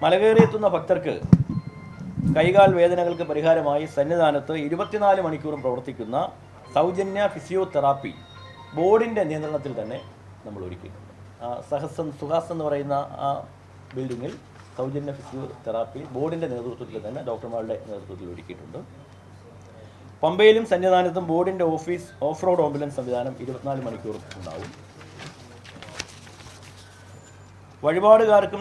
മലകയറിയെത്തുന്ന ഭക്തർക്ക് കൈകാൽ വേദനകൾക്ക് പരിഹാരമായി സന്നിധാനത്ത് 24 മണിക്കൂറും പ്രവർത്തിക്കുന്ന സൗജന്യ ഫിസിയോതെറാപ്പി ബോർഡിൻ്റെ നിയന്ത്രണത്തിൽ തന്നെ നമ്മൾ ഒരുക്കിയിട്ടുണ്ട്. സുഹാസ് എന്ന് പറയുന്ന ആ ബിൽഡിങ്ങിൽ സൗജന്യ ഫിസിയോതെറാപ്പി ബോർഡിൻ്റെ നേതൃത്വത്തിൽ തന്നെ ഡോക്ടർമാരുടെ നേതൃത്വത്തിൽ ഒരുക്കിയിട്ടുണ്ട്. പമ്പയിലും സന്നിധാനത്തും ബോർഡിൻ്റെ ഓഫ് റോഡ് ആംബുലൻസ് സംവിധാനം 24 മണിക്കൂറും ഉണ്ടാവും. വഴിപാടുകാർക്ക്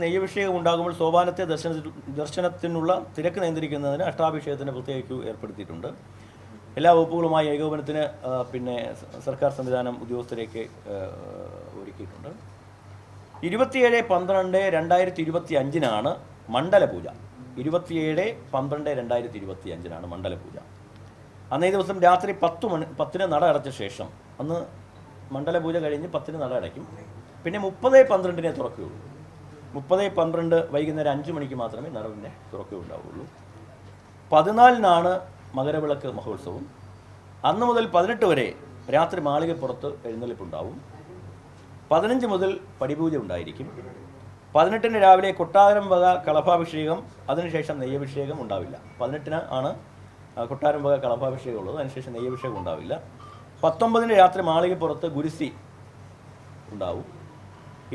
നെയ്യഭിഷേകം ഉണ്ടാകുമ്പോൾ സോപാനത്തെ ദർശനത്തിനുള്ള തിരക്ക് നിയന്ത്രിക്കുന്നതിന് അഷ്ടാഭിഷേകത്തിന് പ്രത്യേക ക്യൂ ഏർപ്പെടുത്തിയിട്ടുണ്ട്. എല്ലാ വകുപ്പുകളുമായി ഏകോപനത്തിന് സർക്കാർ സംവിധാനം ഉദ്യോഗസ്ഥരെയൊക്കെ ഒരുക്കിയിട്ടുണ്ട്. 27/12/2025 മണ്ഡലപൂജ. 27/12/2025 മണ്ഡലപൂജ. അന്നേ ദിവസം രാത്രി 10 നട അടച്ച ശേഷം, അന്ന് മണ്ഡലപൂജ കഴിഞ്ഞ് 10 നട അടയ്ക്കും. പിന്നെ 30/12 തുറക്കുകയുള്ളൂ. 30/12 വൈകുന്നേരം 5 മണിക്ക് മാത്രമേ നട പിന്നെ തുറക്കുകയുണ്ടാവുള്ളൂ. 14 മകരവിളക്ക് മഹോത്സവം. അന്ന് മുതൽ 18 വരെ രാത്രി മാളികപ്പുറത്ത് എഴുന്നള്ളിപ്പുണ്ടാവും. 15 മുതൽ പടിപൂജ ഉണ്ടായിരിക്കും. 18 രാവിലെ കൊട്ടാരം വക കളഭാഭിഷേകം, അതിനുശേഷം നെയ്യഭിഷേകം ഉണ്ടാവില്ല. 18 കൊട്ടാരം വക കളഭാഭിഷേകം ഉള്ളത്, അതിനുശേഷം നെയ്യഭിഷേകം ഉണ്ടാവില്ല. 19 രാത്രി മാളികപ്പുറത്ത് ഗുരുസി ഉണ്ടാവും.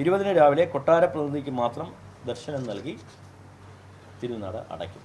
20 രാവിലെ കൊട്ടാര പ്രതിനിധിക്ക് മാത്രം ദർശനം നൽകി തിരുനട അടയ്ക്കും.